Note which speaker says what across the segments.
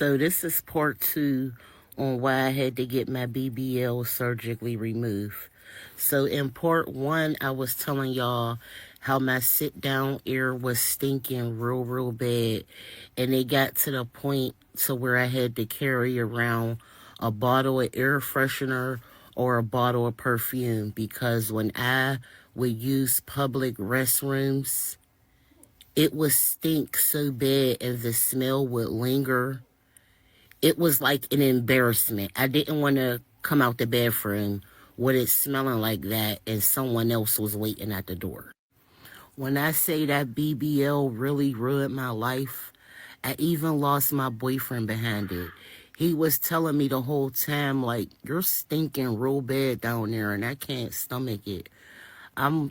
Speaker 1: So this is part 2 on why I had to get my BBL surgically removed. So in part 1, I was telling y'all how my sit down ear was stinking real bad, and it got to the point to where I had to carry around a bottle of air freshener or a bottle of perfume, because when I would use public restrooms, it would stink so bad and the smell would linger. It was like an embarrassment. I didn't want to come out the bathroom with it smelling like that and someone else was waiting at the door. When I say that BBL really ruined my life, I even lost my boyfriend behind it. He was telling me the whole time, like, you're stinking real bad down there and I can't stomach it. I'm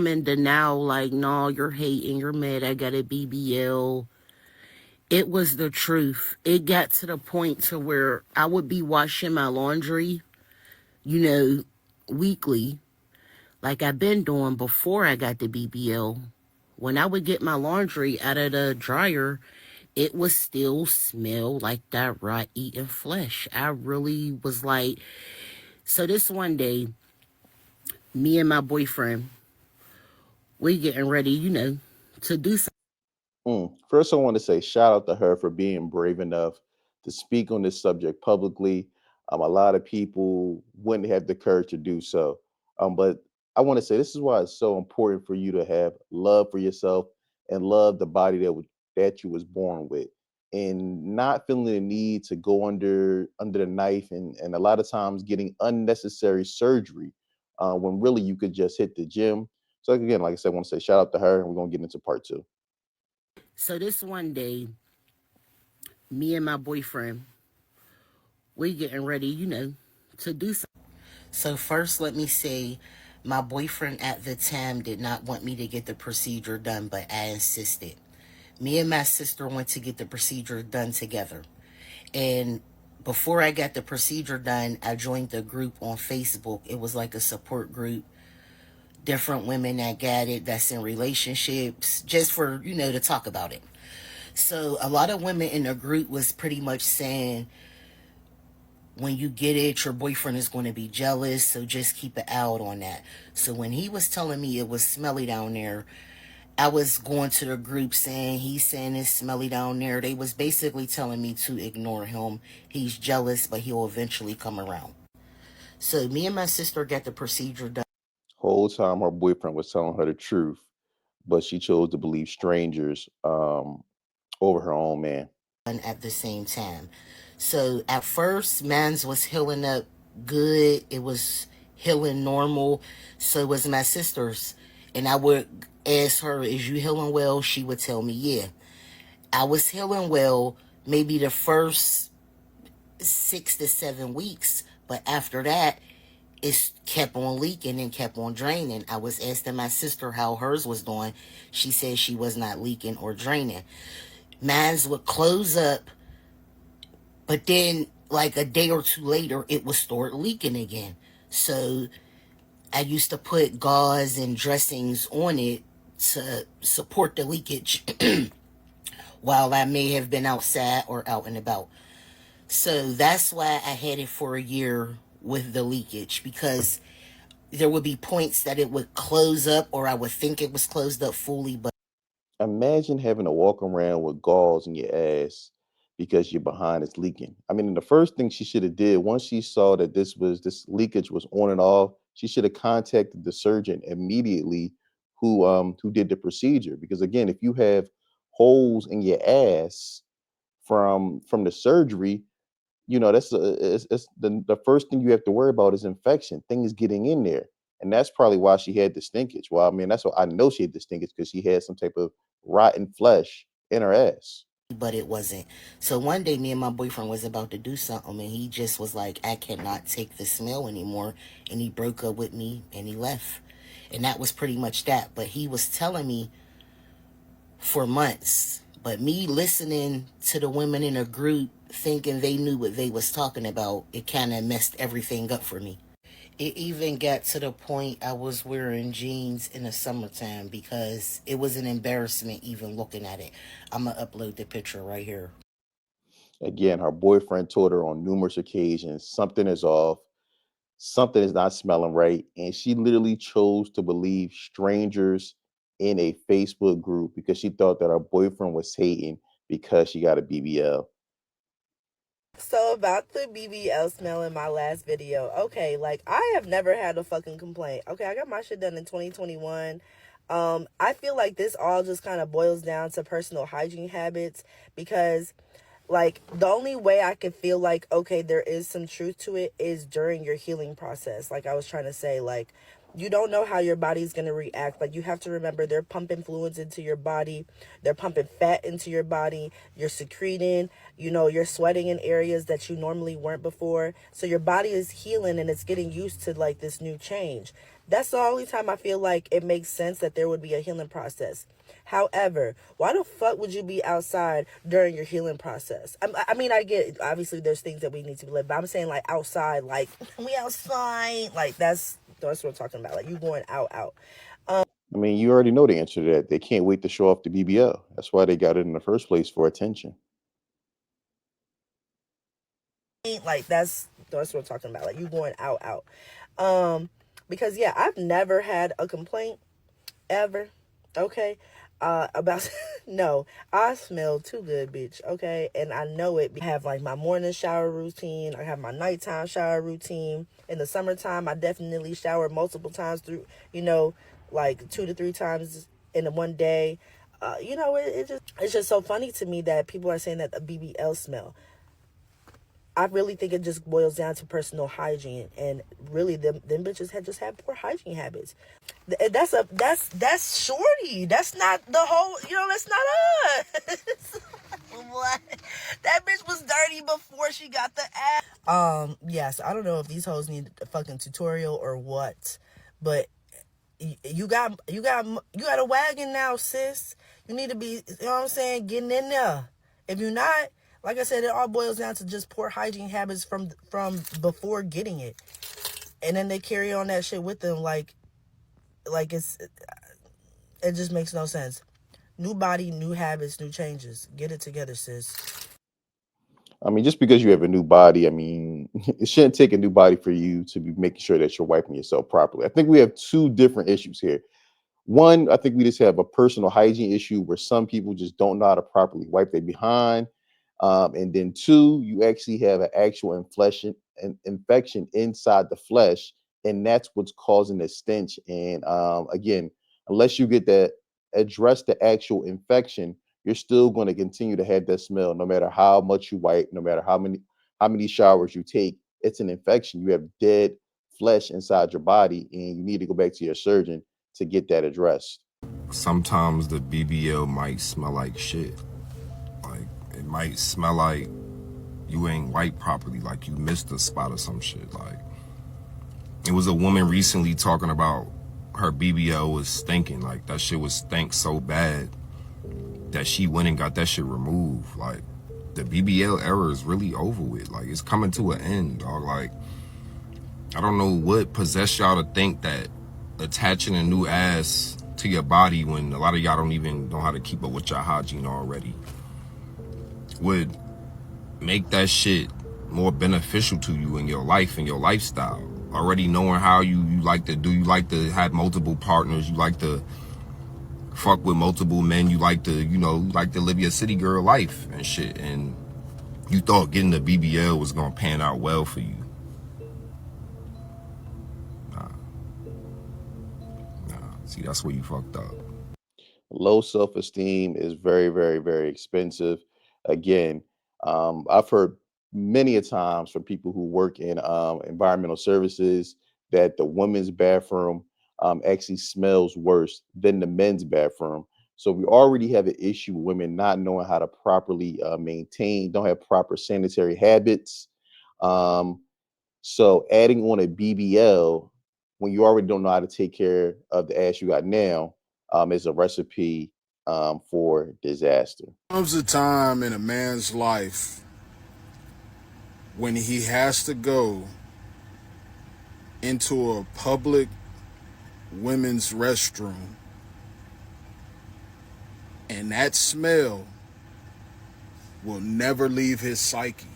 Speaker 1: in denial, like, no, you're hating, you're mad, I got a BBL. It was the truth. It got to the point to where I would be washing my laundry, you know, weekly, like I've been doing before I got the BBL. When I would get my laundry out of the dryer, it would still smell like that raw eating flesh. I really was like, so this one day, me and my boyfriend, we getting ready, to do something.
Speaker 2: First, I want to say shout out to her for being brave enough to speak on this subject publicly. A lot of people wouldn't have the courage to do so. But I want to say this is why it's so important for you to have love for yourself and love the body that you was born with, and not feeling the need to go under the knife and a lot of times getting unnecessary surgery when really you could just hit the gym. So again, like I said, I want to say shout out to her, and we're gonna get into part two.
Speaker 1: So this one day, me and my boyfriend, we getting ready, to do something. So first, let me say, my boyfriend at the time did not want me to get the procedure done, but I insisted. Me and my sister went to get the procedure done together. And before I got the procedure done, I joined the group on Facebook. It was like a support group, different women that got it, that's in relationships, just for, to talk about it. So a lot of women in the group was pretty much saying, when you get it, your boyfriend is going to be jealous, so just keep an eye out on that. So when he was telling me it was smelly down there, I was going to the group saying, he's saying it's smelly down there. They was basically telling me to ignore him. He's jealous, but he'll eventually come around. So me and my sister got the procedure done
Speaker 2: Whole time her boyfriend was telling her the truth, but she chose to believe strangers over her own man.
Speaker 1: at the same time. So at first, man's was healing up good. It was healing normal. So was my sister's. And I would ask her, is you healing well? She would tell me, yeah. I was healing well maybe the first 6 to 7 weeks. But after that, it kept on leaking and kept on draining. I was asking my sister how hers was doing. She said she was not leaking or draining. Mine's would close up, but then, like a day or two later, it would start leaking again. So I used to put gauze and dressings on it to support the leakage while I may have been outside or out and about. So that's why I had it for a year with the leakage, because there would be points that it would close up, or I would think it was closed up fully, but
Speaker 2: Imagine having to walk around with gauze in your ass because your behind is leaking. I mean, the first thing she should have did once she saw that this leakage was on and off, she should have contacted the surgeon immediately who did the procedure. Because again, if you have holes in your ass from the surgery, that's it's the first thing you have to worry about is infection, things getting in there. And that's probably why she had the stinkage. Well, I mean, that's what I know she had the stinkage, because she had some type of rotten flesh in her ass.
Speaker 1: it wasn't. So one day, me and my boyfriend was about to do something, and he just was like, I cannot take the smell anymore. And he broke up with me and he left. And that was pretty much that. But he was telling me for months. But me listening to the women in a group thinking they knew what they was talking about, it kind of messed everything up for me. It even got to the point I was wearing jeans in the summertime because it was an embarrassment even looking at it. I'm going to upload the picture right here.
Speaker 2: Again, her boyfriend told her on numerous occasions something is off, something is not smelling right. And she literally chose to believe strangers in a Facebook group because she thought that her boyfriend was hating because she got a BBL.
Speaker 3: So about the BBL smell in my last video. Okay, like I have never had a fucking complaint. Okay, I got my shit done in 2021. I feel like this all just kind of boils down to personal hygiene habits because like the only way I could feel like okay there is some truth to it is during your healing process. Like I was trying to say, like you don't know how your body's going to react. Like you have to remember they're pumping fluids into your body, they're pumping fat into your body, you're secreting, you know, you're sweating in areas that you normally weren't before, so your body is healing and it's getting used to like this new change. That's the only time I feel like it makes sense that there would be a healing process. However, why the fuck would you be outside during your healing process? I mean, I get obviously there's things that we need to live, but I'm saying like outside, like we outside, like that's what I'm talking about. Like you going out.
Speaker 2: I mean, you already know the answer to that. They can't wait to show off the BBL. That's why they got it in the first place, for attention.
Speaker 3: Like that's what I'm talking about. Like you going out. Because yeah, I've never had a complaint ever. Okay. About no, I smell too good, bitch. Okay, and I know it. I have like my morning shower routine. I have my nighttime shower routine. In the summertime, I definitely shower multiple times through. You know, like 2 to 3 times in one day. You know, it's just so funny to me that people are saying that the BBL smell. I really think it just boils down to personal hygiene, and really, them bitches had just had poor hygiene habits. That's shorty. That's not the whole. You know, that's not us. What? That bitch was dirty before she got the ass. Yes, I don't know if these hoes need a fucking tutorial or what, but you got a wagon now, sis. You need to be, you know what I'm saying, getting in there. If you're not, like I said, it all boils down to just poor hygiene habits from before getting it, and then they carry on that shit with them like it just makes no sense. New body, new habits, new changes. Get it together, sis.
Speaker 2: I mean, just because you have a new body, I mean, it shouldn't take a new body for you to be making sure that you're wiping yourself properly. I think we have two different issues here. One, I think we just have a personal hygiene issue where some people just don't know how to properly wipe their behind. And then two, you actually have an actual infection inside the flesh, and that's what's causing the stench. And again, unless you get that address the actual infection, you're still going to continue to have that smell, no matter how much you wipe, no matter how many showers you take. It's an infection. You have dead flesh inside your body, and you need to go back to your surgeon to get that addressed.
Speaker 4: Sometimes the BBL might smell like shit. Like it might smell like you ain't wiped properly, like you missed a spot or some shit. Like it was a woman recently talking about her BBL was stinking. Like that shit was stank so bad that she went and got that shit removed. Like the BBL era is really over with. Like it's coming to an end, dog. Like I don't know what possessed y'all to think that attaching a new ass to your body when a lot of y'all don't even know how to keep up with your hygiene already would make that shit more beneficial to you in your life and your lifestyle. Already knowing how you like to do, you like to have multiple partners, you like to fuck with multiple men, you like to, you like to live your city girl life and shit. And you thought getting the BBL was gonna pan out well for you. Nah, see, that's where you fucked up.
Speaker 2: Low self-esteem is very, very, very expensive. Again, I've heard many a times from people who work in environmental services that the women's bathroom actually smells worse than the men's bathroom. So we already have an issue with women not knowing how to properly maintain, don't have proper sanitary habits. Um, so adding on a BBL when you already don't know how to take care of the ass you got now is a recipe for disaster.
Speaker 5: Comes a time in a man's life when he has to go into a public women's restroom, and that smell will never leave his psyche.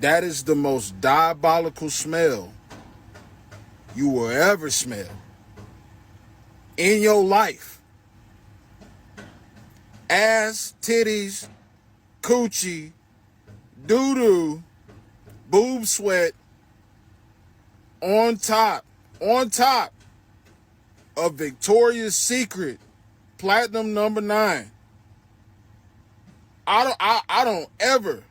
Speaker 5: That is the most diabolical smell you will ever smell in your life. Ass, titties, coochie, doo-doo, boob sweat on top of Victoria's Secret Platinum number 9. I don't ever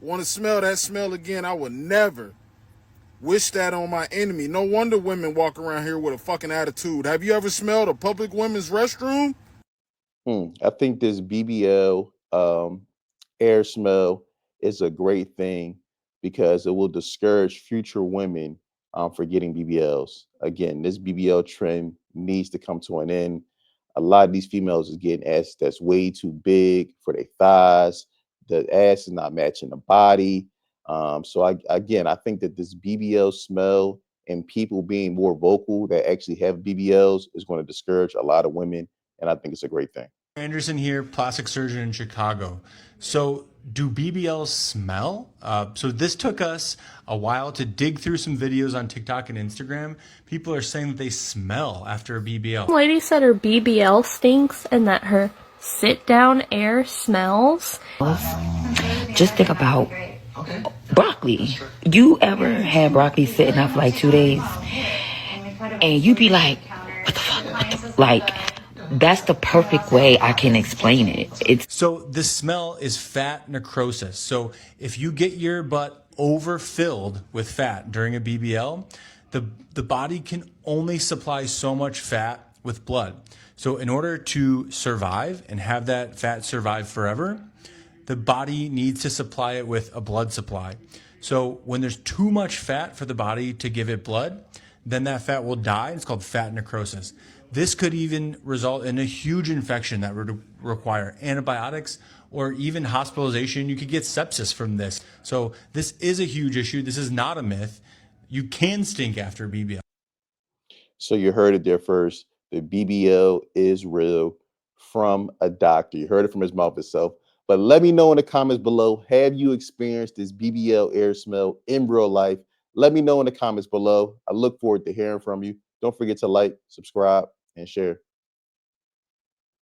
Speaker 5: want to smell that smell again. I would never wish that on my enemy. No wonder women walk around here with a fucking attitude. Have you ever smelled a public women's restroom?
Speaker 2: I think this BBL air smell is a great thing because it will discourage future women for getting BBLs. Again, this BBL trend needs to come to an end. A lot of these females is getting ass that's way too big for their thighs. The ass is not matching the body. I think that this BBL smell and people being more vocal that actually have BBLs is going to discourage a lot of women, and I think it's a great thing.
Speaker 6: Anderson here, plastic surgeon in Chicago. So, do BBLs smell? So this took us a while to dig through some videos on TikTok and Instagram. People are saying that they smell after a BBL.
Speaker 7: Lady said her BBL stinks and that her sit-down air smells.
Speaker 8: Just think about broccoli. You ever had broccoli sitting out for like 2 days and you be like, what the fuck? Like, that's the perfect way I can explain it.
Speaker 6: So the smell is fat necrosis. So if you get your butt overfilled with fat during a BBL, the body can only supply so much fat with blood. So in order to survive and have that fat survive forever, the body needs to supply it with a blood supply. So when there's too much fat for the body to give it blood, then that fat will die. It's called fat necrosis. This could even result in a huge infection that would require antibiotics or even hospitalization. You could get sepsis from this. So this is a huge issue. This is not a myth. You can stink after BBL.
Speaker 2: So you heard it there first. The BBL is real from a doctor. You heard it from his mouth itself. But let me know in the comments below, have you experienced this BBL air smell in real life? Let me know in the comments below. I look forward to hearing from you. Don't forget to like, subscribe, and share.